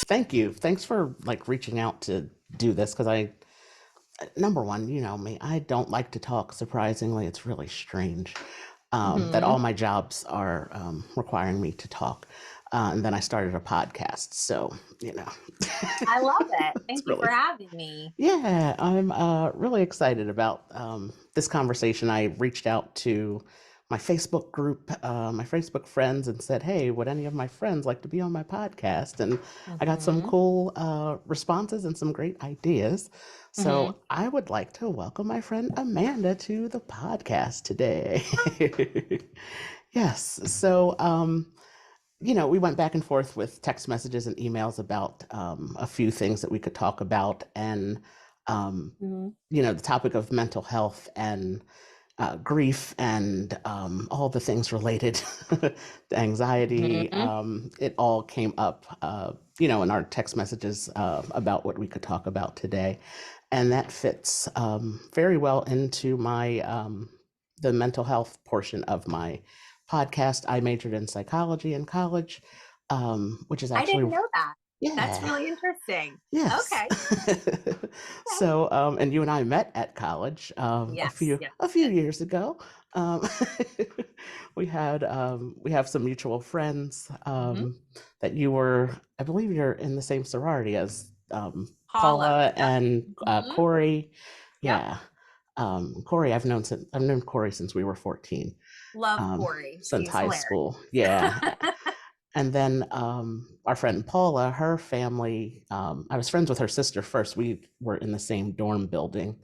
Thank you. Thanks for like reaching out to do this because number one, you know me, I don't like to talk. Surprisingly, it's really strange that Hmm. all my jobs are requiring me to talk. And then I started a podcast. So, you know, I love it. it's Thank you for really, having me. yeah, I'm really excited about this conversation. I reached out to my Facebook group, my Facebook friends, and said, "Hey, would any of my friends like to be on my podcast?" And I got some Hmm. cool responses and some great ideas. Hmm. So I would like to welcome my friend Amanda to the podcast today. Yes. So, we went back and forth with text messages and emails about a few things that we could talk about. And, um, Hmm. the topic of mental health and grief and all the things related to anxiety, Hmm. it all came up, in our text messages about what we could talk about today. And that fits very well into the mental health portion of my podcast. I majored in psychology in college, which is I actually, didn't know that. That's yeah, really interesting. yes. Okay. Okay. So, and you and I met at college Yes. Yes. a few Yes. years ago. Um, we have some mutual friends Hmm. that I believe you're in the same sorority as Paula. Paula Yep. and Hmm. Corey. Yep. Yeah, Corey, I've known Corey since we were 14, Love Corey. since She's high hilarious. school. Yeah, and then our friend Paula, her family, I was friends with her sister first. We were in the same dorm building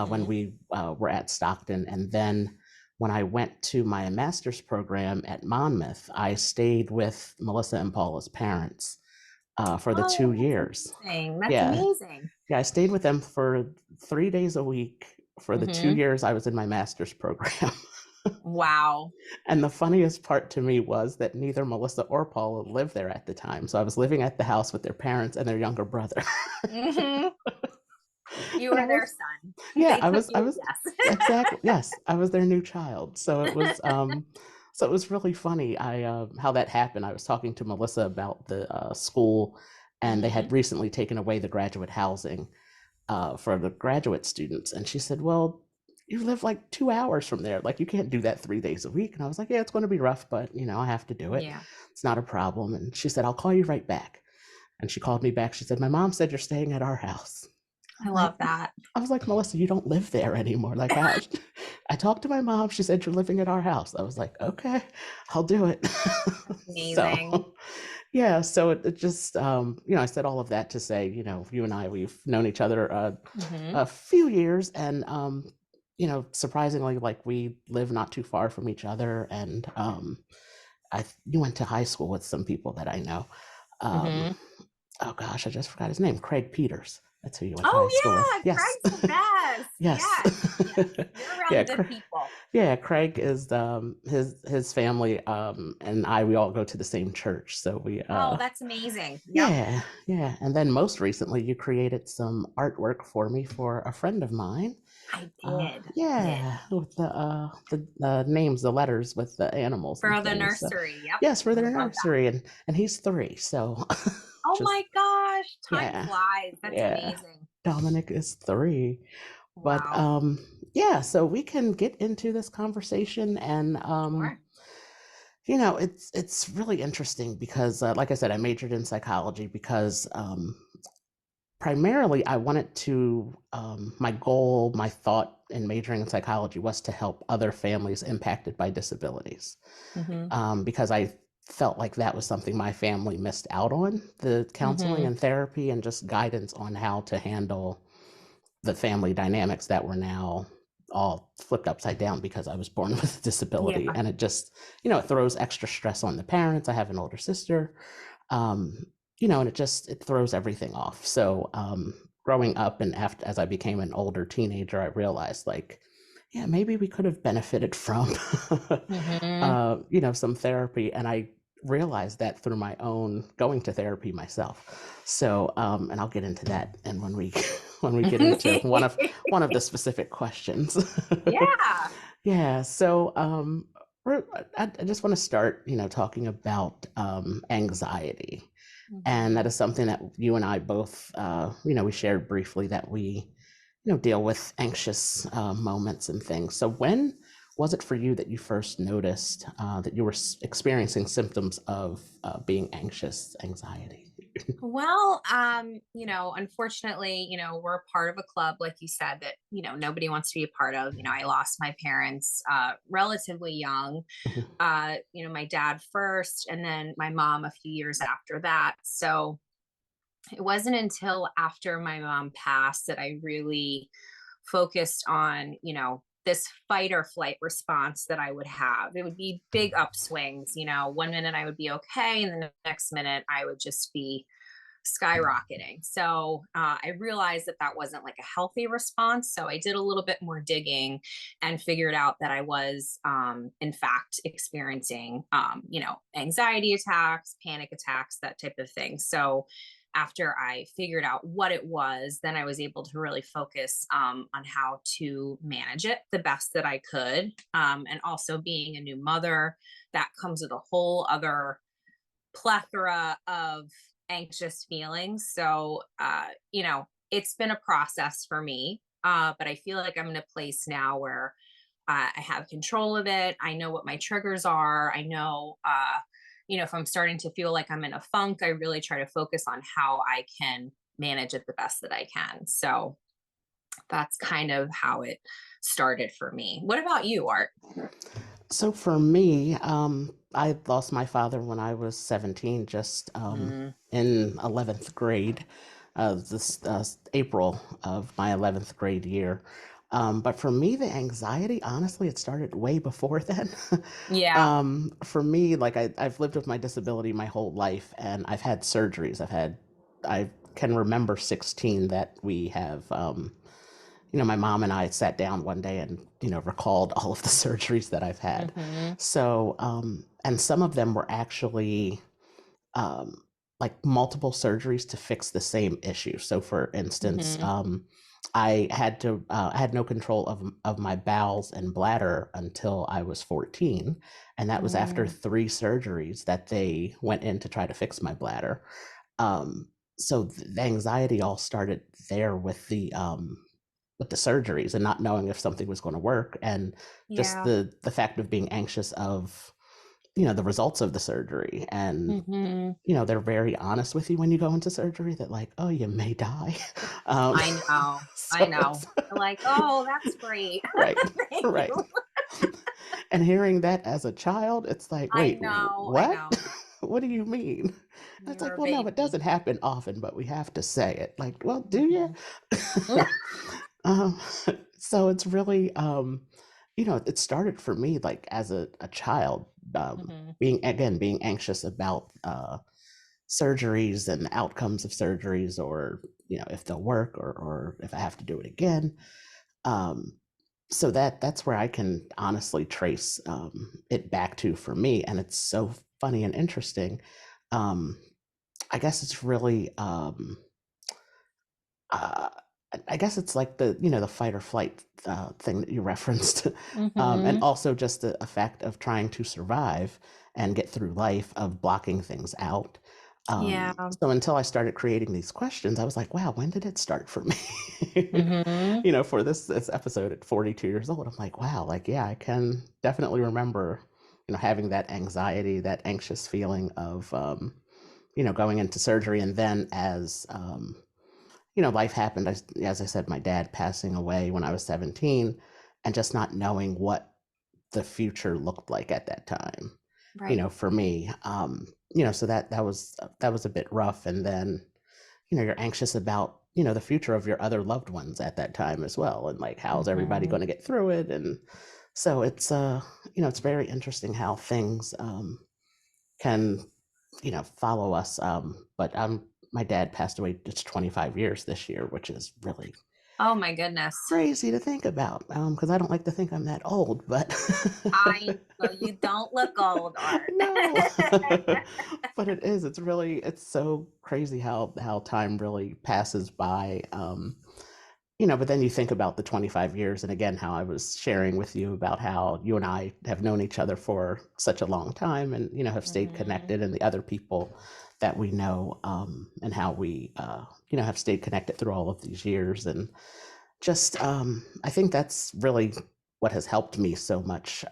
when Hmm. we were at Stockton. And then when I went to my master's program at Monmouth, I stayed with Melissa and Paula's parents for the Oh, two that's years. amazing. That's Yeah. amazing. Yeah. I stayed with them for 3 days a week for the two Hmm. years I was in my master's program. Wow. And the funniest part to me was that neither Melissa or Paula lived there at the time. So I was living at the house with their parents and their younger brother. Hmm. You Yeah, were their son. yeah, They took I you. was Yes. exactly, yes, I was their new child. So it was really funny. How that happened. I was talking to Melissa about the school, and they Hmm. had recently taken away the graduate housing for the graduate students, and she said, "Well, you live like 2 hours from there. Like you can't do that 3 days a week." And I was like, "Yeah, it's going to be rough, but I have to do it. Yeah. It's not a problem." And she said, "I'll call you right back." And she called me back. She said, "My mom said you're staying at our house." I I'm like, love that. I was like, "Melissa, you don't live there anymore." Like I talked to my mom. She said you're living at our house. I was like, "Okay, I'll do it." That's amazing. So yeah, so it just I said all of that to say, you and I, we've known each other Hmm. a few years, and surprisingly, like we live not too far from each other, and you went to high school with some people that I know. Um, Hmm. oh gosh, I just forgot his name. Craig Peters. That's who you went to high school with. Oh yeah, Yes. Craig's the best. Yes. Yes, yes. You're Yeah, around good people. yeah, Craig is his family and we all go to the same church. So we Oh, that's amazing. Yep, yeah, yeah. And then most recently you created some artwork for me for a friend of mine. I did. I did Yeah, with the names, the letters with the animals and for the things. So nursery. Yep, yes, for I their love that. nursery, and he's 3. So Oh just my gosh, time yeah, flies. That's yeah. amazing. Dominic is 3. But Wow. yeah, so we can get into this conversation, and Sure. it's really interesting because like I said, I majored in psychology because primarily I wanted to my goal, my thought in majoring in psychology was to help other families impacted by disabilities. Hmm. Because I felt like that was something my family missed out on, the counseling Hmm. and therapy and just guidance on how to handle the family dynamics that were now all flipped upside down because I was born with a disability. Yeah. And it just, it throws extra stress on the parents. I have an older sister, um, and it throws everything off. So, growing up and after, as I became an older teenager, I realized like, yeah, maybe we could have benefited from, Hmm. some therapy. And I realized that through my own going to therapy myself. So, and I'll get into that. And when we, when we get into one of the specific questions. Yeah. Yeah. So, I just want to start, talking about anxiety. And that Mhm. is something that you and I both, we shared briefly that we, deal with anxious moments and things. So when was it for you that you first noticed that you were experiencing symptoms of being anxious, anxiety? Well, unfortunately, we're a part of a club, like you said, that, nobody wants to be a part of. I lost my parents relatively young. My dad first, and then my mom a few years after that. So it wasn't until after my mom passed that I really focused on, this fight or flight response that I would have. It would be big upswings. One minute I would be okay, and the next minute I would just be skyrocketing. So I realized that that wasn't like a healthy response. So I did a little bit more digging and figured out that I was, in fact, experiencing, anxiety attacks, panic attacks, that type of thing. So after I figured out what it was, then I was able to really focus on how to manage it the best that I could. And also being a new mother, that comes with a whole other plethora of anxious feelings. So, it's been a process for me, but I feel like I'm in a place now where I have control of it. I know what my triggers are. I know, if I'm starting to feel like I'm in a funk, I really try to focus on how I can manage it the best that I can. So that's kind of how it started for me. What about you, Art? So for me, I lost my father when I was 17, just Mm, in 11th grade, this April of my 11th grade year. But for me, the anxiety, honestly, it started way before then. yeah. For me, like I've lived with my disability my whole life, and I've had surgeries. I can remember 16 that we have. My mom and I sat down one day and, recalled all of the surgeries that I've had. Hmm. So, and some of them were actually um, like multiple surgeries to fix the same issue. So, for instance, Hmm. I had no control of my bowels and bladder until I was 14, and that was after Mm, 3 surgeries that they went in to try to fix my bladder. Um, so the anxiety all started there with the surgeries and not knowing if something was going to work, and just yeah. the fact of being anxious of the results of the surgery. And Hmm. they're very honest with you when you go into surgery that, like, oh, you may die. um I know. I so know. it's Like, oh, that's great. right, Thank right. you. And hearing that as a child, it's like, I wait, know. I what? know. What do you mean? And it's You're like, a well, no, it baby. doesn't happen often, but we have to say it. Like, well, do you? Hmm. um, so it's really, it started for me like as a child, Hmm. being anxious about surgeries and the outcomes of surgeries, or if they'll work, or if I have to do it again. Um, so that's where I can honestly trace it back to for me, and it's so funny and interesting. Um, I guess it's really. Uh, I guess it's like the fight or flight thing that you referenced, and Hmm. also just the effect of trying to survive and get through life, of blocking things out. Yeah. So until I started creating these questions, I was like, wow, when did it start for me? Hmm. For this episode at 42 years old, I'm like, wow, like, yeah, I can definitely remember, having that anxiety, that anxious feeling of, going into surgery. And then as, life happened. As I said, my dad passing away when I was 17, and just not knowing what the future looked like at that time. Right. For me, so that was a bit rough. And then, you're anxious about the future of your other loved ones at that time as well, and like, how's everybody Hmm. going to get through it? And so it's very interesting how things can follow us. But my dad passed away just 25 years this year, which is really Oh my goodness. crazy to think about, because I don't like to think I'm that old, but I know you don't look old, Art. no. But it's so crazy how time really passes by. But then you think about the 25 years, and again, how I was sharing with you about how you and I have known each other for such a long time, and have stayed Hmm. connected, and the other people that we know, and how we, have stayed connected through all of these years. And just, I think that's really what has helped me so much,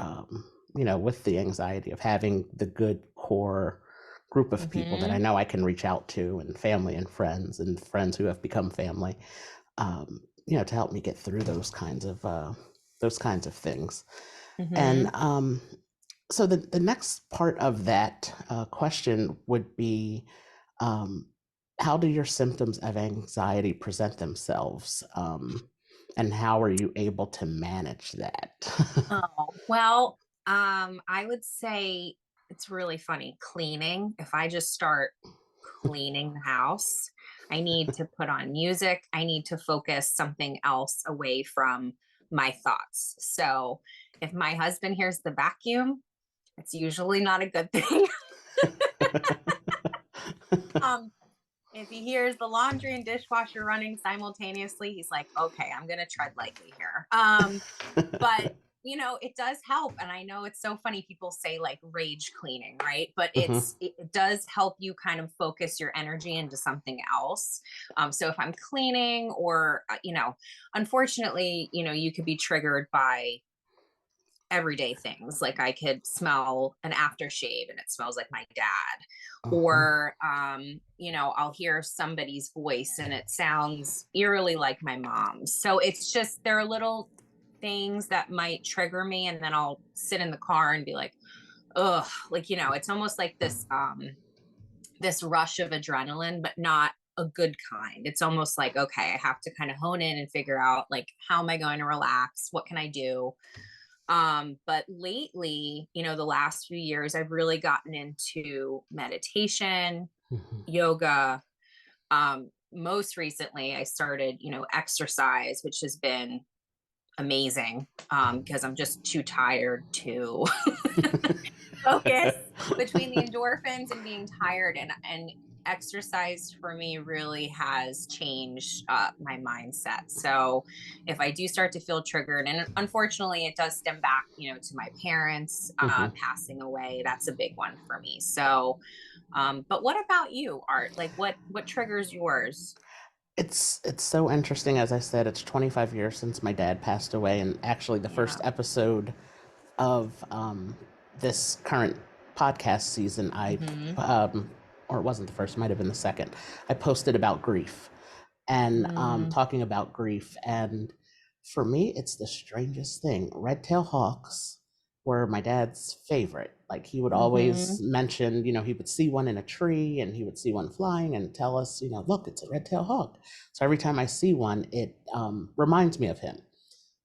with the anxiety of having the good core group of people that I Mhm. know I can reach out to, and friends who have become family, to help me get through those kinds of things. And Mhm. so the next part of that question would be, um, how do your symptoms of anxiety present themselves? And how are you able to manage that? Oh, well, I would say it's really funny cleaning. If I just start cleaning the house, I need to put on music. I need to focus something else away from my thoughts. So if my husband hears the vacuum, it's usually not a good thing. um, if he hears the laundry and dishwasher running simultaneously, he's like, okay, I'm going to tread lightly here. But it does help. And I know it's so funny, people say like rage cleaning, right? But Mhm, it does help you kind of focus your energy into something else. So if I'm cleaning, or unfortunately, you could be triggered by everyday things. Like I could smell an aftershave and it smells like my dad. mhm, Or I'll hear somebody's voice and it sounds eerily like my mom's. So it's just, there are little things that might trigger me, and then I'll sit in the car and be like, ugh, like, it's almost like this rush of adrenaline, but not a good kind. It's almost like, okay, I have to kind of hone in and figure out, like, how am I going to relax? What can I do? But lately, the last few years, I've really gotten into meditation, mhm, yoga. Most recently, I started, exercise, which has been amazing, because I'm just too tired to focus between the endorphins and being tired. And exercise for me really has changed my mindset. So if I do start to feel triggered, and unfortunately it does stem back, to my parents mhm. passing away, that's a big one for me. So but what about you, Art? Like, what triggers yours? It's so interesting. As I said, it's 25 years since my dad passed away, and actually, the first Yeah. episode of this current podcast season, Mm-hmm. or it wasn't the first, might have been the second. I posted about grief and Mm-hmm. talking about grief. And for me, it's the strangest thing. Red tail hawks were my dad's favorite. Like he would Mm-hmm. always mention, he would see one in a tree and he would see one flying and tell us, look, it's a red tail hawk. So every time I see one, it reminds me of him.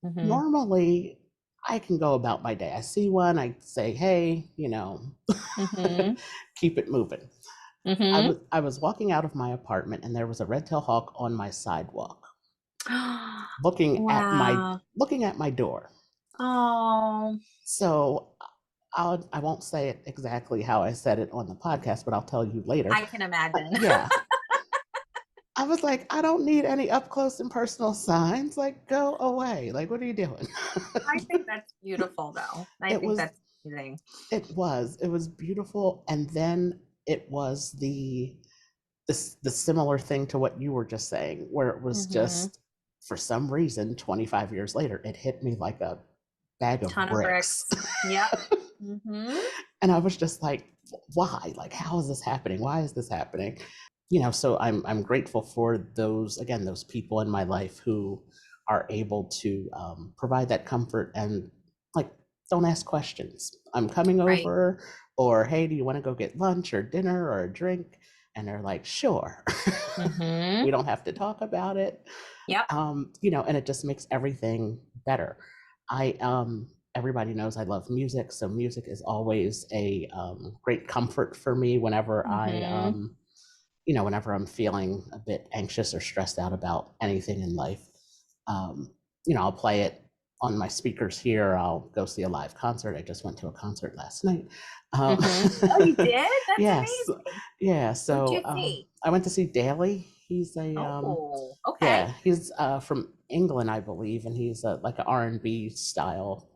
Mm-hmm. Normally, I can go about my day. I see one, I say, hey, Mm-hmm. keep it moving. I Mm-hmm. was I was walking out of my apartment and there was a red tail hawk on my sidewalk, looking at my Wow. looking at my door. Oh, So I won't say it exactly how I said it on the podcast, but I'll tell you later. I can imagine. Yeah, I was like, I don't need any up close and personal signs. Like, go away. Like, what are you doing? I think that's beautiful, though. I it think was that's amazing. it was beautiful, and then it was the similar thing to what you were just saying, where it was Mm-hmm. just for some reason 25 years later, it hit me like a bag of Ton of bricks. bricks. Yep. Mm-hmm. And I was just like, why? Like, how is this happening? Why is this happening? So I'm grateful for those people in my life who are able to provide that comfort and like don't ask questions. I'm coming Right. over, or hey, do you want to go get lunch or dinner or a drink? And they're like, sure. Mm-hmm. We don't have to talk about it. Yep. And it just makes everything better. Everybody knows I love music, so music is always a great comfort for me Mm-hmm. whenever I'm feeling a bit anxious or stressed out about anything in life. I'll play it on my speakers here. I'll go see a live concert. I just went to a concert last night. Um, Mm-hmm. Oh, you did? That's yes, amazing. yeah. Who'd So you see? I went to see Daly. Oh, okay. Yeah, he's from England, I believe, and he's like an R&B style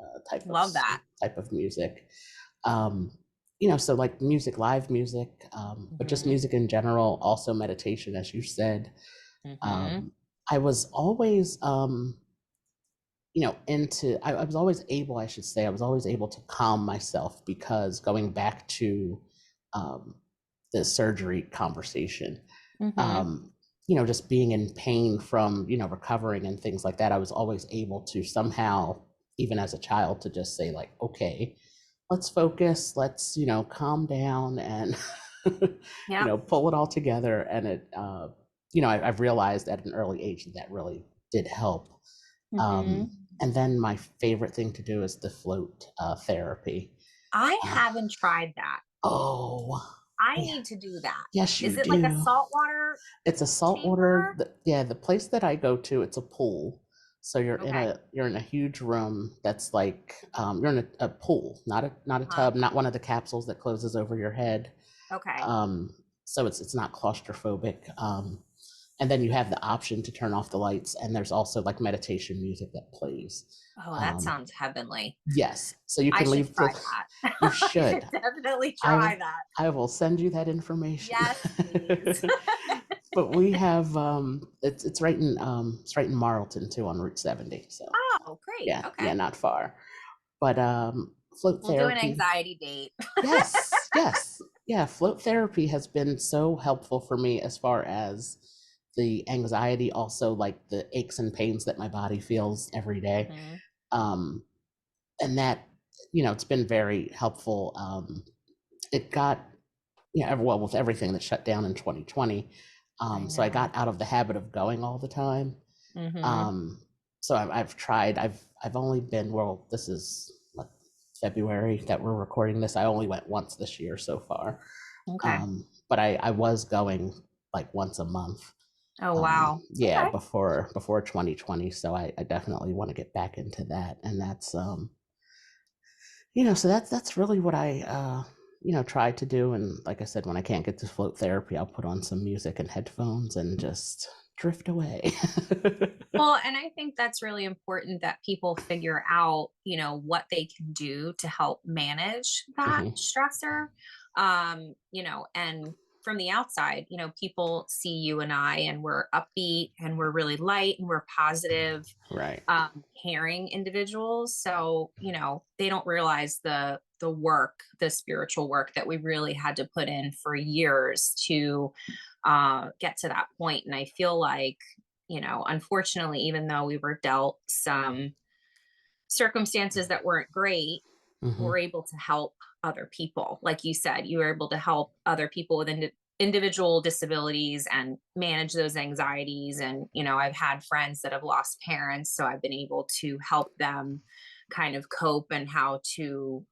Love that. type of music. Um, so like music, live music, but just Mhm. music in general, also meditation, as you said. Mhm. Um, I was always, I was always able, I should say, I was always able to calm myself because going back to um, the surgery conversation, Mhm. um, just being in pain from, recovering and things like that, I was always able to somehow, even as a child, to just say, like, okay, let's focus, let's, calm down and, Yep. pull it all together. And I've realized at an early age that that really did help. Mhm. And then my favorite thing to do is the float therapy. I Uh, haven't tried that. oh, I yeah. need to do that. Yes, you Is it like a do. saltwater It's a saltwater. chamber? Yeah, the place that I go to, it's a pool. So Okay. you're in a huge room that's like you're in a pool, not a Huh? tub, not one of the capsules that closes over your head. Okay. Um, so it's not claustrophobic. And then you have the option to turn off the lights, and there's also like meditation music that plays. Oh, that Um, sounds heavenly. yes, so you I can should leave try the. that. You I should should. definitely I try will. that. I will send you that information. Yes, please. But we have it's right in Marlton too on Route 70. So Oh, great. yeah, Okay. yeah, not far. But float We'll do an therapy. anxiety date. Yes, yes. Yeah, float therapy has been so helpful for me as far as the anxiety, also like the aches and pains that my body feels every day. Mhm. Um, and that, it's been very helpful. It got, well, with everything that shut down in 2020. I So I know. got out of the habit of going all the time. Mhm. Um, so I've tried. I've only been, well. This is what, February that we're recording this. I only went once this year so far. Okay. But I was going like once a month. Oh, wow. Yeah, Okay. before 2020. So I definitely want to get back into that, and that's so that's really what I try to do. And like I said, when I can't get to float therapy, I'll put on some music and headphones and just drift away. Well, and I think that's really important that people figure out, what they can do to help manage that Hmm. stressor. And from the outside, people see you and I, and we're upbeat and we're really light and we're positive, Right. caring individuals. So, they don't realize the work, the spiritual work that we really had to put in for years to get to that point. And I feel like, unfortunately, even though we were dealt some circumstances that weren't great, Hmm. we're able to help other people. Like you said, you were able to help other people with individual disabilities and manage those anxieties. And, I've had friends that have lost parents. So I've been able to help them kind of cope and how to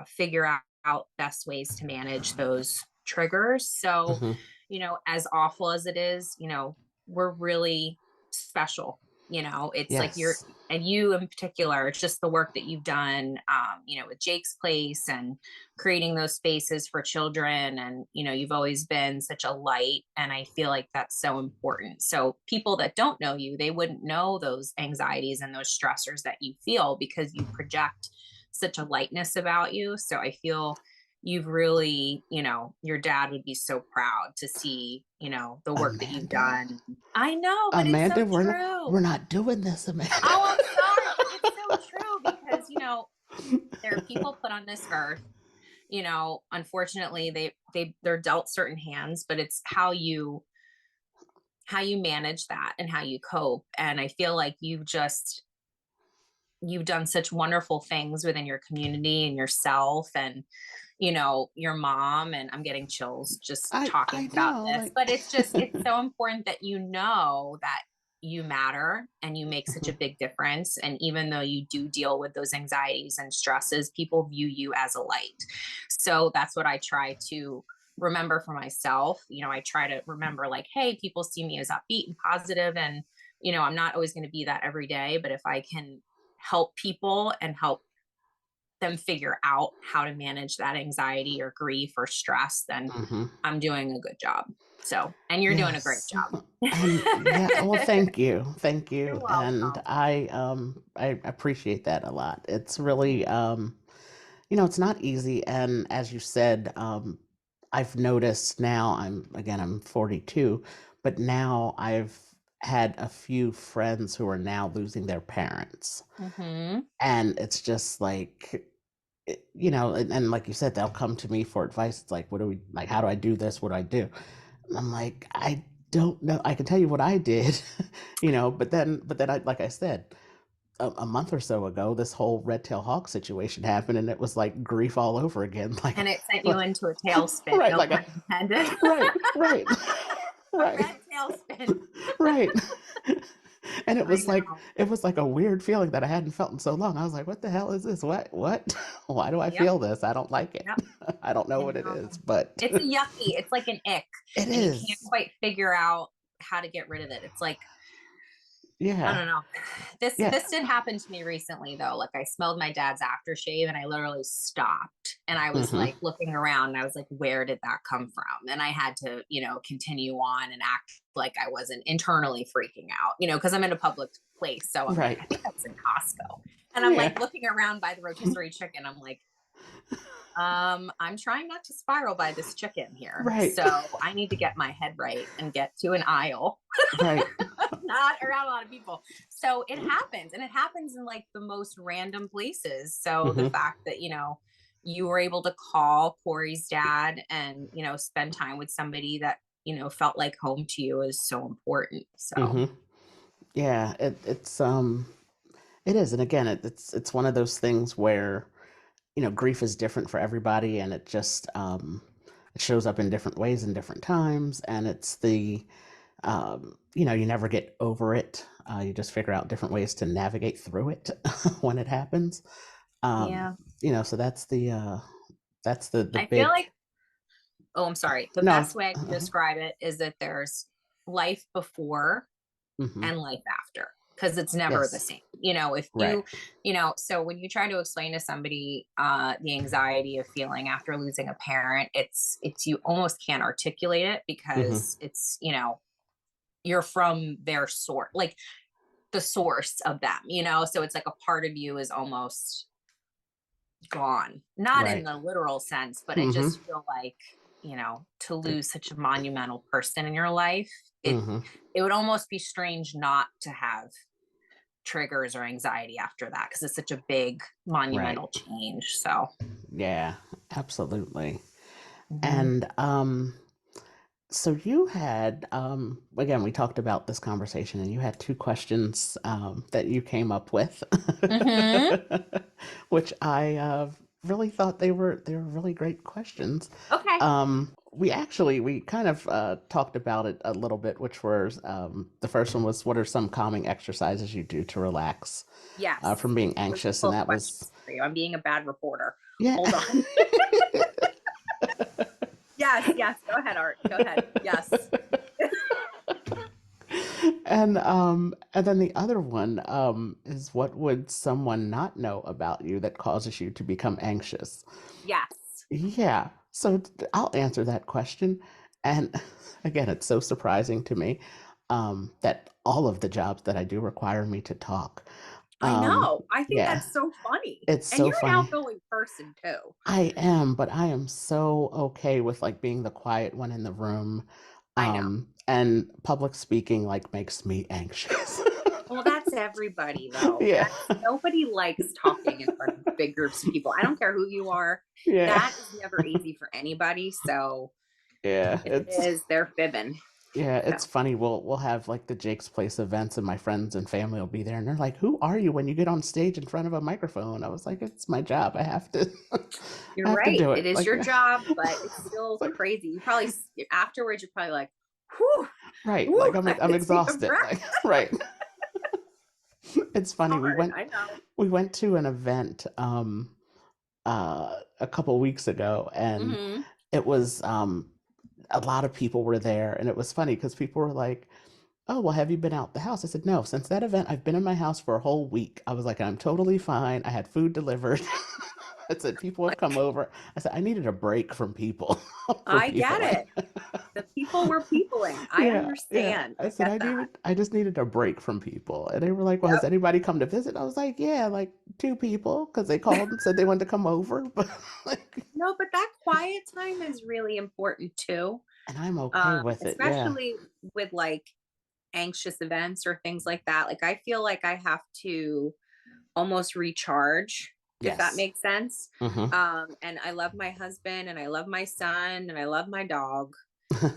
figure out best ways to manage those triggers. So, Hmm. as awful as it is, we're really special. It's like you're, Yes. and you in particular, it's just the work that you've done, with Jake's Place and creating those spaces for children. And, you've always been such a light. And I feel like that's so important. So people that don't know you, they wouldn't know those anxieties and those stressors that you feel because you project such a lightness about you. So I feel you've really, your dad would be so proud to see, the work that you've Amanda. done. I know, but it's so Amanda, true. we're not doing this, Amanda. Oh, I'm sorry, but it's so true because, there are people put on this earth, unfortunately they're dealt certain hands, but it's how you manage that and how you cope. And I feel like you've done such wonderful things within your community and yourself and your mom. And I'm getting chills just I talking about know, this, like. but it's so important that that you matter and you make such a big difference. And even though you do deal with those anxieties and stresses, people view you as a light. So that's what I try to remember for myself. I try to remember, like, hey, people see me as upbeat and positive, and I'm not always going to be that every day, but if I can help people and help them figure out how to manage that anxiety or grief or stress, then Hmm. I'm doing a good job. So, and you're doing a great Yes. job. And yeah, well, thank you. Thank You're you. And welcome. I appreciate that a lot. It's really It's not easy. And as you said, I've noticed now, I'm 42, but now I've had a few friends who are now losing their parents. Mm-hmm. And it's just like, and like you said, they'll come to me for advice. It's like, what do we, like, how do I do this? What do I do? And I'm like, I don't know. I can tell you what I did, but then like I said, a month or so ago, this whole red tail hawk situation happened, and it was like grief all over again. And it sent you Like, into a tailspin, right, no like pun intended. right, A right, red tailspin. right. And it I was like know. it was like a weird feeling that I hadn't felt in so long. I was like, "What the hell is this? What? Why do I Yep. feel this? I don't like it. Yep. I don't know I what it know. is, but It's a yucky. It's like an ick, it and you can't is. quite figure out how to get rid of it. It's like I Yeah, don't know. This yeah. did happen to me recently though. Like I smelled my dad's aftershave and I literally stopped and I was Hmm. like looking around and I was like, where did that come from? And I had to, continue on and act like I wasn't internally freaking out, because I'm in a public place. So I'm like, Right. I think I was in Costco. And I'm Yeah. like looking around by the rotisserie chicken. I'm like, I'm trying not to spiral by this chicken here. Right. So I need to get my head right and get to an aisle, Right. not around a lot of people. So it happens, and it happens in like the most random places. So the Hmm. fact that, you were able to call Corey's dad and, spend time with somebody that, felt like home to you is so important. So Hmm. Yeah. It is, and again, it's one of those things where grief is different for everybody, and it shows up in different ways in different times, and it's you never get over it. You just figure out different ways to navigate through it when it happens. Um, yeah, so that's the I feel big like, oh, I'm sorry. The no. best way I can describe it is that there's life before Hmm. and life after, because it's never the Yes, same. If right. so when you try to explain to somebody the anxiety of feeling after losing a parent, it's you almost can't articulate it Hmm. because it's, you're from their source, like the source of them, so it's like a part of you is almost gone, not in Right. the literal sense, but I Hmm. just feel like, to lose such a monumental person in your life, it Hmm. it would almost be strange not to have triggers or anxiety after that because it's such a big Right. monumental change. So Yeah, absolutely. mhm. And so you had, again, we talked about this conversation, and you had two questions that you came up with, Mhm. which I really thought they were really great questions. Okay. We kind of talked about it a little bit, which was the first one was, what are some calming exercises you do to relax Yes. from being I was anxious, full and of that was questions for you. I'm being a bad reporter. yeah. Hold on. Yes, yes. Go ahead, Art. Go ahead. Yes. And then the other one is, what would someone not know about you that causes you to become anxious? Yes. Yeah, so I'll answer that question. And again, it's so surprising to me that all of the jobs that I do require me to talk. I know. I think Yeah, that's so funny. it's And so you're an funny. outgoing person too. I am, but I am so okay with like being the quiet one in the room. I know. And public speaking like makes me anxious. Well, that's everybody though. Yeah. That's nobody likes talking in front of big groups of people. I don't care who you are. Yeah. That is never easy for anybody. So Yeah. if it is, they're fibbing. It's So funny. We'll have like the Jake's Place events, and my friends and family will be there, and they're like, "Who are you when you get on stage in front of a microphone?" I was like, "It's my job. I have to you're I have to right. do It it." is Like your job, but it's it's still like crazy. You probably afterwards you're probably like, whew, right. Like whew, I'm I I'm have to take a exhausted. breath. Like right. It's It's funny. We hard. went I know. we went to an event a couple weeks ago, and Hmm. it was a lot of people were there, and it was funny because people were like, "Oh, well, have you been out the house?" I said, "No, since that event, I've been in my house for a whole week." I was like, "I'm totally fine. I had food delivered." I said, "People have come over." I said, "I needed a break from people, for I people." get Like, it. The people were peopling. I Yeah, yeah. understand. I I said get that. I just needed a break from people. And they were like, "Well, has Yep. anybody come to visit?" I was like, "Yeah, like two people, because they called and said they wanted to come over." But like, No, but that quiet time is really important too. and I'm okay with it. Yeah. Especially with like anxious events or things like that. Like I feel like I have to almost recharge, if that Yes. makes sense. Hmm. And I love my husband and I love my son and I love my dog.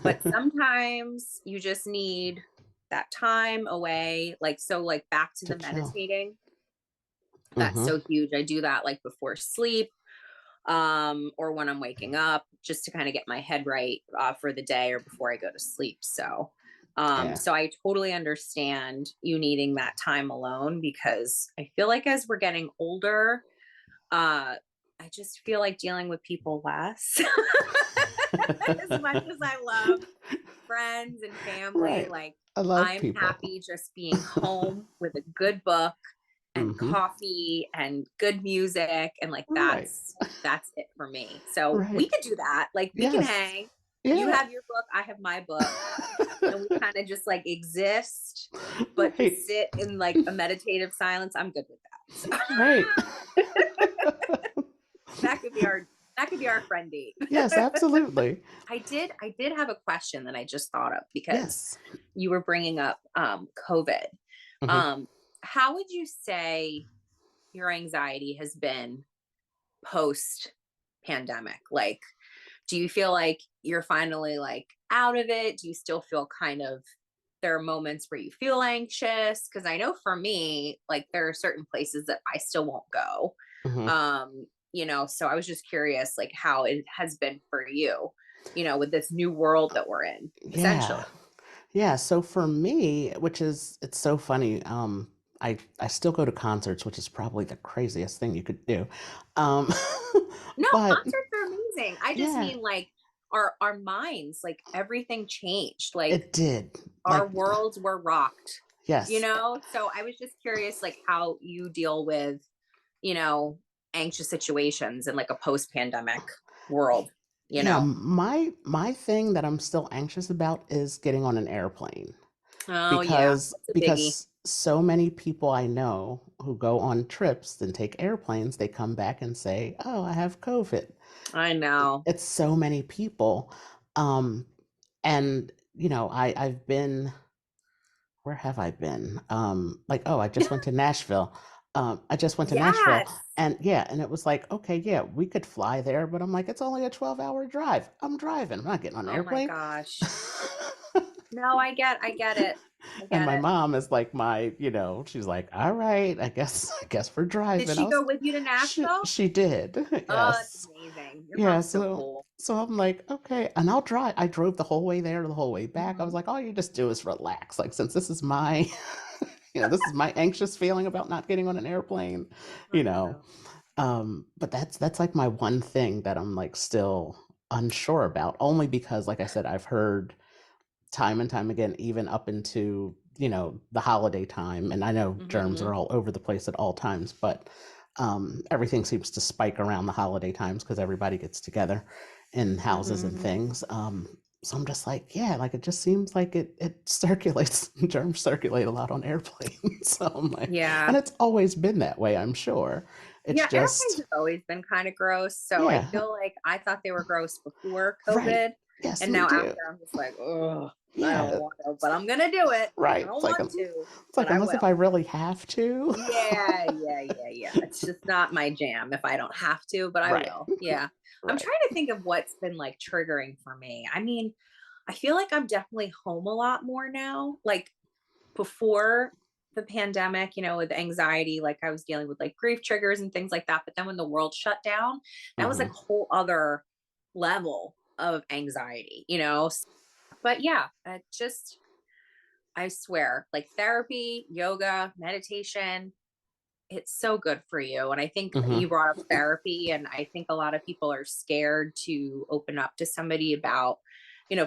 But sometimes you just need that time away. Like, so, like, back to To the chill. meditating, that's Hmm. so huge. I do that like before sleep, or when I'm waking up, just to kind of get my head right for the day or before I go to sleep. So, Yeah. so I totally understand you needing that time alone because I feel like as we're getting older, uh, I just feel like dealing with people less. As much as I love friends and family, Right. like I love I'm people. happy just being home with a good book and Hmm. coffee and good music and like Right. that's it for me. So we Right. could do that. Like we can Yes. hang. You Yeah. have your book, I have my book, and we kind of just like exist, but Right. just sit in like a meditative silence. I'm good with that. So Right. that could be our that could be our friend date. Yes, absolutely. I did have a question that I just thought of because Yes. you were bringing up COVID. Hmm. Um, how would you say your anxiety has been post pandemic? Like, do you feel like you're finally like out of it? Do you still feel kind of there are moments where you feel anxious? Because I know for me, like there are certain places that I still won't go. Hmm. So I was just curious, like how it has been for you, with this new world that we're in, essentially. Yeah. Yeah, so for me, which is it's so funny, I still go to concerts, which is probably the craziest thing you could do. Um, No, but concerts are amazing. I just yeah, mean like our minds, like everything changed. Like it did. our Like, worlds were rocked, yes. So I was just curious like how you deal with, you know, anxious situations in like a post-pandemic world, you Yeah, know. my thing that I'm still anxious about is getting on an airplane Oh yeah, that's a biggie. because so many people I know who go on trips and take airplanes, they come back and say, "Oh, I have COVID." I know. It's so many people. Um, and I've been, where have I been? Like, oh, I just went to Nashville. I just went to Nashville, Yes. and yeah, and it was like, okay, yeah, we could fly there, but I'm like, it's only a 12-hour drive. I'm driving. I'm not getting on an Oh my airplane. gosh. No, I get it. I And get my it. mom is like she's like, all right, I guess we're Did driving. I she go was, with you to Nashville? she did, Oh, that's yes. amazing. Your Yeah, mom's so so cool. I'm like, okay, and I'll drive. I drove the whole way there, the whole way back. I was Mhm. like, all you just do is relax. Like, since this is my, this is my anxious feeling about not getting on an airplane, I you know. know. But that's like my one thing that I'm like still unsure about, only because, like I said, I've heard time and time again, even up into, the holiday time. And I know germs are Mhm. all over the place at all times, but everything seems to spike around the holiday times because everybody gets together in houses and Mhm. things. So I'm just like, yeah, like it just seems like it circulates, germs circulate a lot on airplanes. So I'm like, and Yeah. it's always been that way, I'm sure. It's Yeah, airplanes just, have always been kind of gross. So I yeah, feel like I thought they were gross before right. COVID. Yes, And me now too. after, I'm just like, oh, I don't Yeah, want to, but I'm going to do it. I right. don't want to, It's but like I unless if I will. really have to. Yeah. It's just not my jam if I don't have to, but I Right. will. Yeah. I'm Right. trying to think of what's been like triggering for me. I mean, I feel like I'm definitely home a lot more now. Like before the pandemic, with anxiety, like I was dealing with like grief triggers and things like that. But then when the world shut down, that was like Hmm. a whole other level of anxiety. But yeah, I swear, like therapy, yoga, meditation, it's so good for you. And I think Hmm. you brought up therapy, and I think a lot of people are scared to open up to somebody about,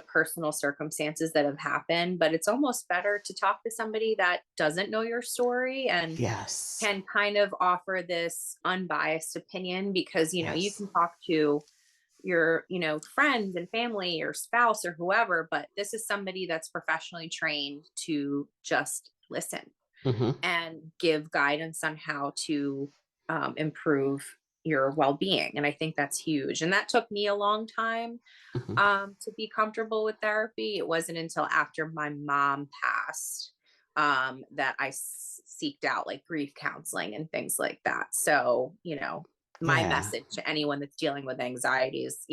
personal circumstances that have happened. But it's almost better to talk to somebody that doesn't know your story and Yes. can kind of offer this unbiased opinion because, you Yes. can talk to your, friends and family or spouse or whoever, but this is somebody that's professionally trained to just listen Hmm. and give guidance on how to improve your well-being. And I think that's huge. And that took me a long time Hmm. to be comfortable with therapy. It wasn't until after my mom passed that I seeked out like grief counseling and things like that. So, my Yeah. message to anyone that's dealing with anxiety is,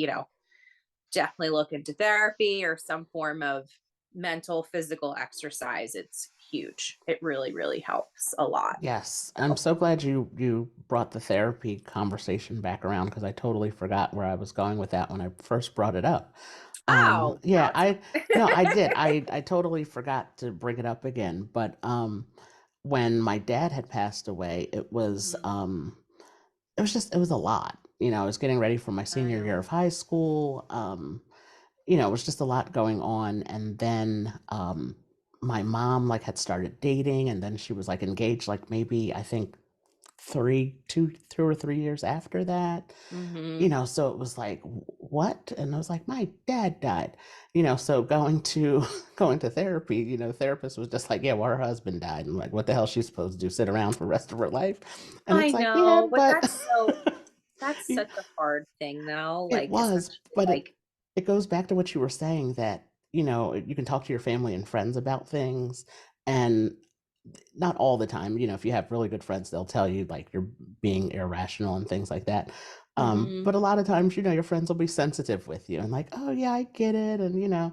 definitely look into therapy or some form of mental, physical exercise. It's huge. It really, really helps a lot. Yes, I'm So, so glad you brought the therapy conversation back around because I totally forgot where I was going with that when I first brought it up. oh, no, Yeah, it's no, I fine. did. I totally forgot to bring it up again. But when my dad had passed away, Mhm. it was a lot. I was getting ready for my I senior year know. of high school. It was just a lot going on. And then my mom like had started dating, and then she was like engaged, like maybe I think 2 or 3 years after that. Hmm. So it was like, what? And I was like, my dad died. So going to going to therapy, the therapist was just like, yeah, well, her husband died. And like, what the hell is she supposed to do? Sit around for the rest of her life? And I it's like, yeah, know, but but that's such a hard thing though. it Like, was, especially but like, it goes back to what you were saying that, you can talk to your family and friends about things, and not all the time. If you have really good friends, they'll tell you like you're being irrational and things like that. hmm, But a lot of times, your friends will be sensitive with you and like, oh yeah, I get it, and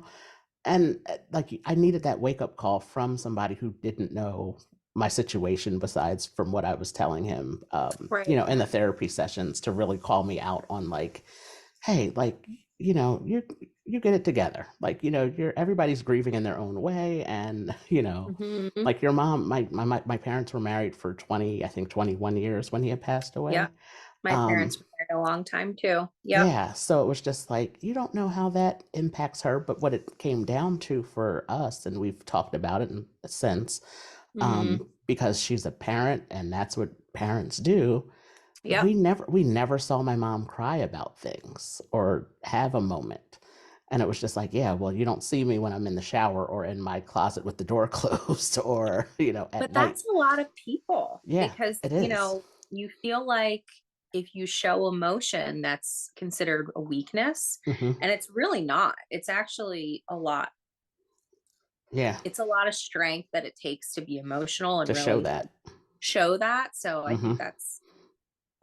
like I needed that wake up call from somebody who didn't know my situation besides from what I was telling him, right. in the therapy sessions to really call me out on like, hey, like, you get it together. Like, you're everybody's grieving in their own way. And, Hmm. like your mom, my parents were married for 20, I think 21 years when he had passed Yep. away. My Um, parents were married a long time too. Yep. yeah, so it was just like, you don't know how that impacts her, but what it came down to for us, and we've talked about it in a sense, Hmm. because she's a parent and that's what parents do. Yep. We never saw my mom cry about things or have a moment. And it was just like, yeah, well, you don't see me when I'm in the shower or in my closet with the door closed or, at But night. that's a lot of people Yeah, because, it is. you feel like if you show emotion, that's considered a weakness. Hmm. And it's really not. It's actually Yeah, it's a lot of strength that it takes to be emotional and to show really like that. show that. So I think Hmm. that's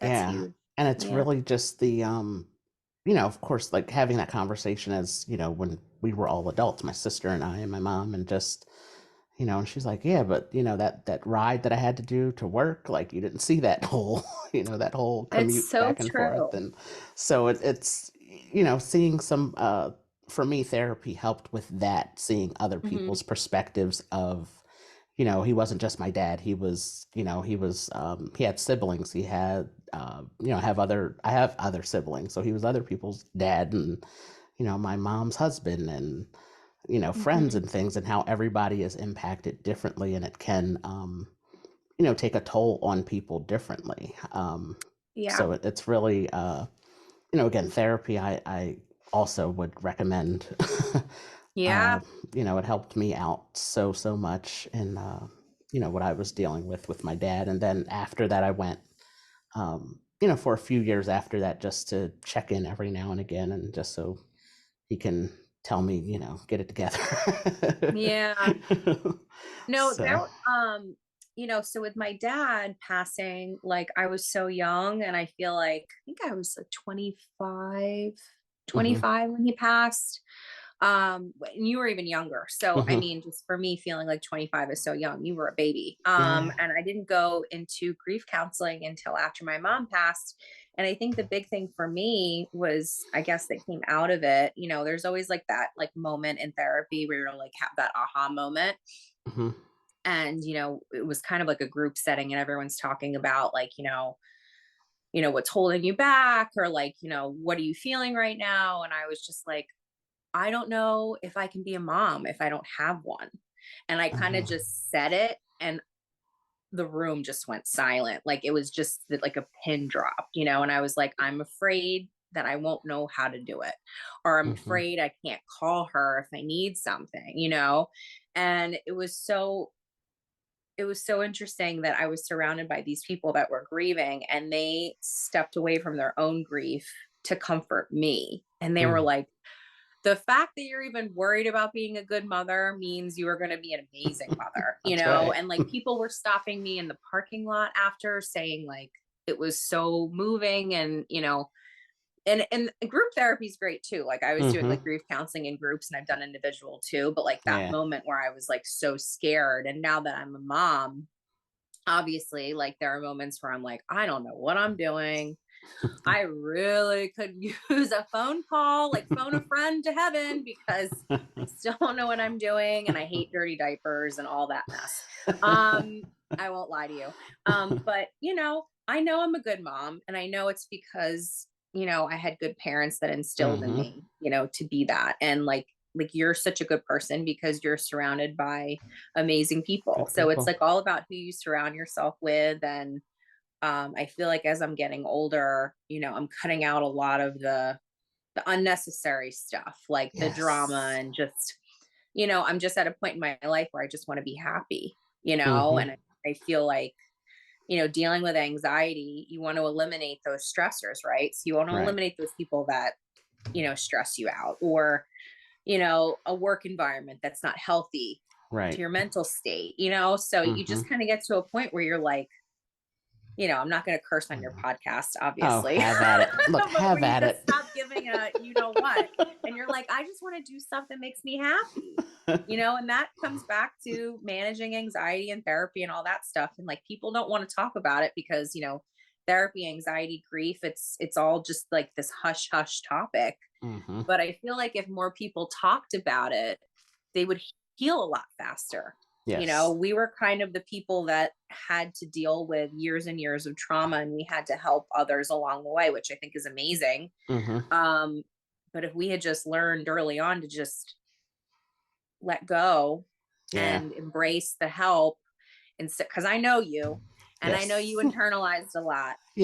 Yeah. huge. And it's Yeah. really just of course, like having that conversation as, when we were all adults, my sister and I and my mom, and just, and she's like, yeah, but that ride that I had to do to work, like you didn't see that whole, that whole It's commute so back and forth. true. And so it's, seeing some, for me, therapy helped with that, seeing other Hmm. people's perspectives of, he wasn't just my dad. He had siblings. He had, I have other siblings. So he was other people's dad and, my mom's husband and, friends Hmm. and things, and how everybody is impacted differently. And it can, take a toll on people differently. Yeah. So it's really, again, therapy, I also would recommend. uh, Yeah. it helped me out so much in, what I was dealing with my dad. And then after that, I went, for a few years after that, just to check in every now and again, and just so he can tell me, get it together. Yeah. No, So, so with my dad passing, like I was so young and I feel like I think I was like hmm. 25 when he passed. And you were even younger. So I Hmm. mean, just for me feeling like 25 is so young, you were a baby. Yeah. And I didn't go into grief counseling until after my mom passed. And I think the big thing for me was, I guess, that came out of it, there's always like that like moment in therapy where you're like have that aha moment. Hmm. And it was kind of like a group setting and everyone's talking about like, what's holding you back or like, what are you feeling right now? And I was just like, I don't know if I can be a mom if I don't have one. And I kind of Uh, just said it and the room just went silent. Like it was just like a pin dropped, and I was like, I'm afraid that I won't know how to do it, or I'm Mhm. afraid I can't call her if I need something, And it was so interesting that I was surrounded by these people that were grieving, and they stepped away from their own grief to comfort me. And they were Mm. like, the fact that you're even worried about being a good mother means you are going to be an amazing mother, That's right. And like people were stopping me in the parking lot after, saying like it was so moving, and group therapy is great too. Like I was doing like Mhm. grief counseling in groups, and I've done individual too, but like that Yeah. moment where I was like so scared, and now that I'm a mom, obviously, like there are moments where I'm like, I don't know what I'm doing. I really could use a phone call, like phone a friend to heaven, because I still don't know what I'm doing, and I hate dirty diapers and all that mess. Um, I won't lie to you. But I know I'm a good mom, and I know it's because, I had good parents that instilled in Mhm. me, to be that. And like you're such a good person because you're surrounded by amazing people. Good So it's people. like all about who you surround yourself with. And I feel like as I'm getting older, I'm cutting out a lot of the unnecessary stuff, like the drama, Yes. and just, I'm just at a point in my life where I just want to be happy, Mhm. and I feel like, dealing with anxiety, you want to eliminate those stressors, right? So you want to Right. eliminate those people that, stress you out, or, a work environment that's not healthy to Right. your mental state, so you Mhm. just kind of get to a point where you're like, I'm not going to curse on your podcast, Oh, obviously, have at it. Look, but where have you at just it. stop giving a, what, and you're like, I just want to do stuff that makes me happy, and that comes back to managing anxiety and therapy and all that stuff. And like people don't want to talk about it because, therapy, anxiety, grief, it's all just like this hush hush topic. Mhm. But I feel like if more people talked about it, they would heal a lot faster. Yes. We were kind of the people that had to deal with years and years of trauma, and we had to help others along the way, which I think is amazing. Mhm. Um, but if we had just learned early on to just let go Yeah. and embrace the help, instead, because I know you, and I know you Yes. internalized a lot, and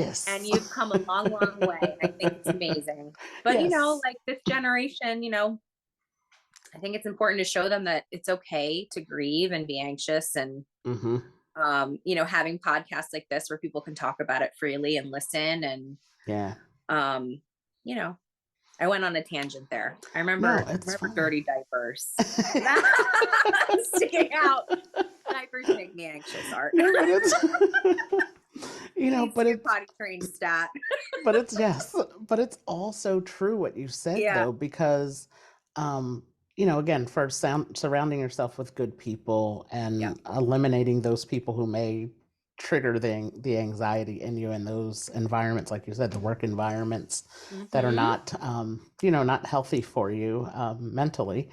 Yes. you've come a long, long way, and I think it's amazing. But Yes. like this generation, I think it's important to show them that it's okay to grieve and be anxious, and Mhm. having podcasts like this where people can talk about it freely and listen. And Yeah. um, you know, I went on a tangent there. I No, remember it's remember fine. dirty diapers. Sticking out. Diapers make me anxious, Art. No, but it's Needs to but be a it's potty trained stat. yes, but it's also true what you said Yeah. though, because um, again, for surrounding yourself with good people Yep. and eliminating those people who may trigger the anxiety in you in those environments, like you said, the work environments that are Hmm. not not healthy for you mentally.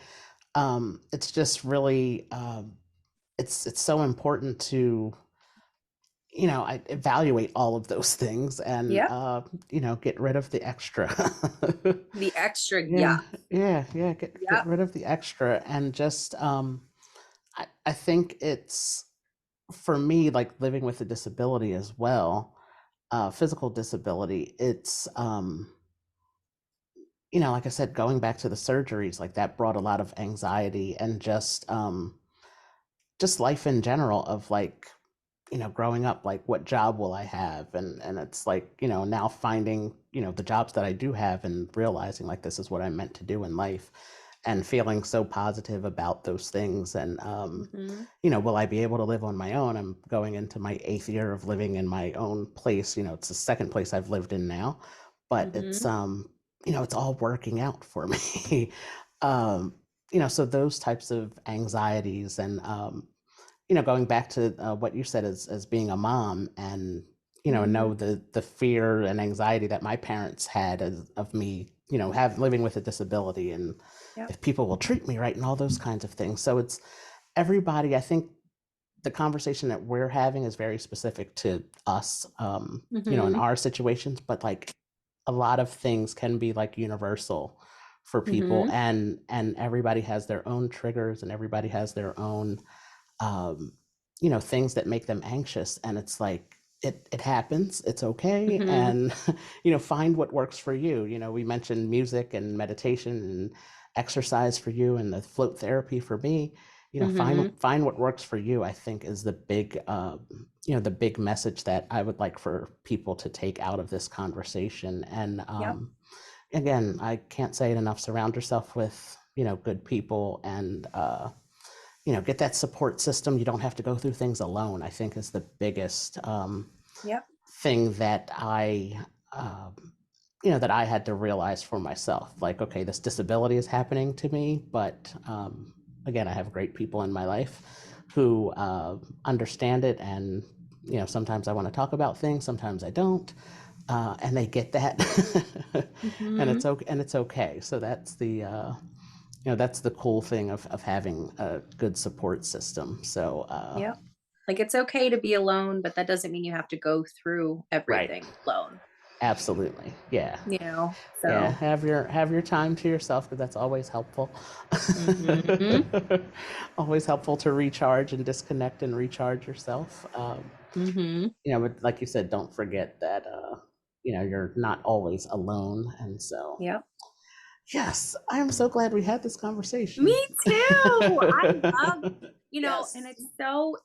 It's just really it's so important to I evaluate all of those things and Yep. get rid of the extra. The extra Yeah, yuck. yeah, get Yep. rid of the extra and just I think it's for me like living with a disability as well, physical disability. It's like I said, going back to the surgeries, like that brought a lot of anxiety and just life in general of like growing up, like what job will I have? And it's like, now finding, the jobs that I do have and realizing like this is what I'm meant to do in life and feeling so positive about those things. And Hmm. will I be able to live on my own? I'm going into my 8th year of living in my own place. It's the second place I've lived in now, but it's Hmm. it's all working out for me. um, so those types of anxieties and going back to what you said as being a mom and Hmm. know the fear and anxiety that my parents had of me have living with a disability and Yep. if people will treat me right and all those kinds of things. So it's everybody. I think the conversation that we're having is very specific to us, in Hmm. our situations, but like a lot of things can be like universal for people Hmm. and everybody has their own triggers and everybody has their own things that make them anxious. And it's like, it happens. It's okay. Mhm. And, find what works for you. We mentioned music and meditation and exercise for you and the float therapy for me. Mhm. Find what works for you, I think is the big message that I would like for people to take out of this conversation. And, Yep. again, I can't say it enough. Surround yourself with, good people, and, get that support system. You don't have to go through things alone, I think is the biggest, Yep. thing um, that I had to realize for myself. Like, okay, this disability is happening to me, but, again, I have great people in my life who, understand it. And, sometimes I want to talk about things, sometimes I don't. And they get that. And Mhm. it's okay. So that's the cool thing of having a good support system. So, Yep. Like, it's okay to be alone, but that doesn't mean you have to go through right. everything alone, Absolutely. Yeah. Yeah. So Have your time to yourself, because that's always helpful. Mhm. Always helpful to recharge and disconnect and recharge yourself. Mhm. But like you said, don't forget that, you're not always alone. And so, Yep. yes, I am so glad we had this Me conversation. too. I love, and Yes.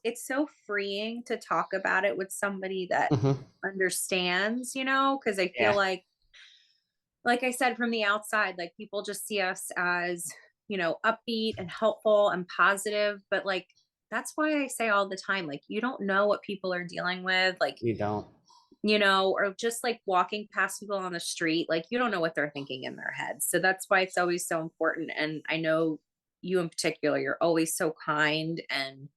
it's so freeing to talk about it with somebody that Hmm. understands, because I feel Yeah. like I said, from the outside, like people just see us as, upbeat and helpful and positive, but like that's why I say all the time, like you don't know what people are dealing with, like, You don't. or just like walking past people on the street, like you don't know what they're thinking in their heads. So that's why it's always so important. And I know you in particular, you're always so kind and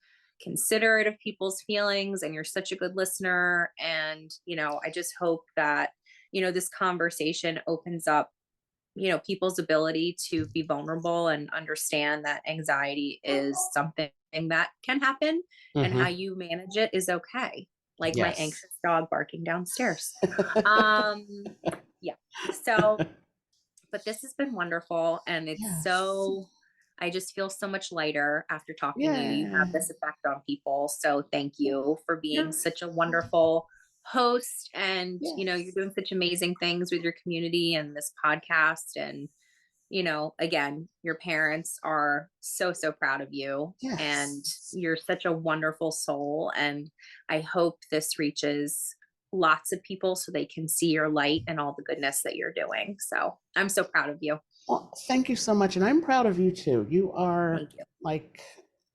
considerate of people's feelings, and you're such a good listener. And, I just hope that, this conversation opens up, people's ability to be vulnerable and understand that anxiety is something that can happen, and how Hmm. you manage it is okay. Like my Yes. anxious dog barking downstairs. Um, yeah. So, but this has been wonderful. And Yes. I just feel so much lighter after talking to you. You have Yeah. this effect on people. So thank you for being You're such a wonderful host. And, you're Yes. doing such amazing things with your community and this podcast. And, again, your parents are so, so proud of you. And Yes. you're such a wonderful soul. And I hope this reaches lots of people so they can see your light and all the goodness that you're doing. So I'm so proud of you. Well, thank you so much, and I'm proud of you too. You are, Thank you. like,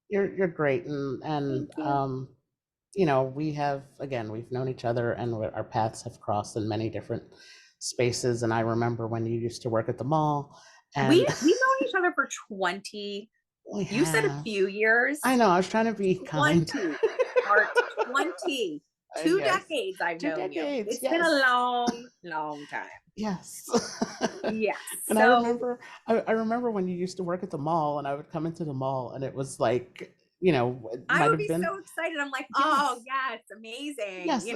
you're great. And Thank you. we've known each other, and our paths have crossed in many different spaces. And I remember when you used to work at the mall, and We've known each other for 20, we you said a have. few I years. know. I was trying to be kind. 20, Art, 20, two Yes. decades I've Two known you. decades. It's been a Yes. long, long time. Yes. Yes. And So I remember when you used to work at the mall, and I would come into the mall, and it was like, it I might would have be been. so excited. I'm like, oh, Yes. yes, amazing. Yes.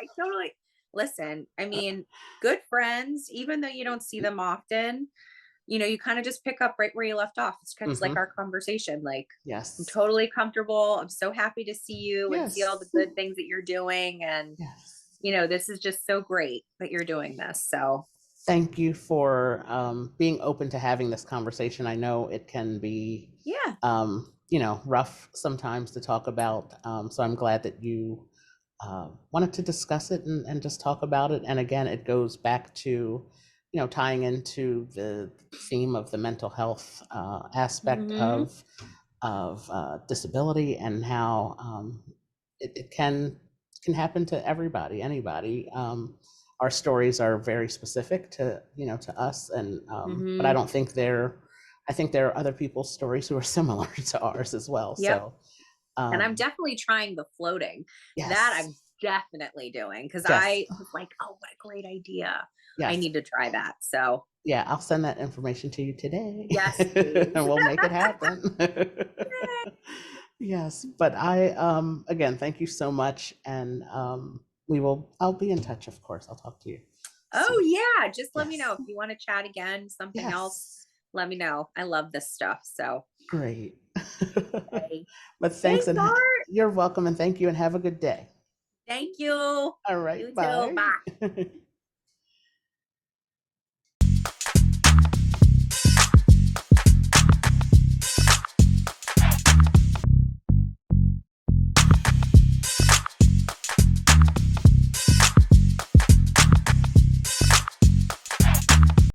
I totally listen. I mean, good friends, even though you don't see them often, you kind of just pick up right where you left off. It's kind of like Hmm. our conversation. Like, I'm Yes. totally comfortable. I'm so happy to see you and see all the Yes. good things that you're doing. And, Yes. this is just so great that you're doing this. So, Thank you for, being open to having this conversation. I know it can be, yeah. rough sometimes to talk about. So I'm glad that you, wanted to discuss it, and just talk about it. And again, it goes back to, tying into the theme of the mental health, aspect Hmm. of disability, and how, it can happen to everybody, anybody. Our stories are very specific to us, and, but I Hmm. don't think they're. I think there are other people's stories who are similar to ours as well. Yep. So, And I'm um, definitely trying the floating. That yes, I'm definitely doing because yes, I was like, oh, what a great idea. I yes. need to try that. So, Yeah, I'll send that information to you today, yes, and please. we'll make it happen. Yes, but again, thank you so much, and, I'll be in touch, of course. I'll talk to you Oh, soon. yeah. Just let me know Yes, if you want to chat again, something else. yes, Let me know. I love this stuff. So, great. okay. But thanks, Thanks, and Art. you're welcome, and thank you, and have a good day. Thank you. All right, You too. bye. Bye.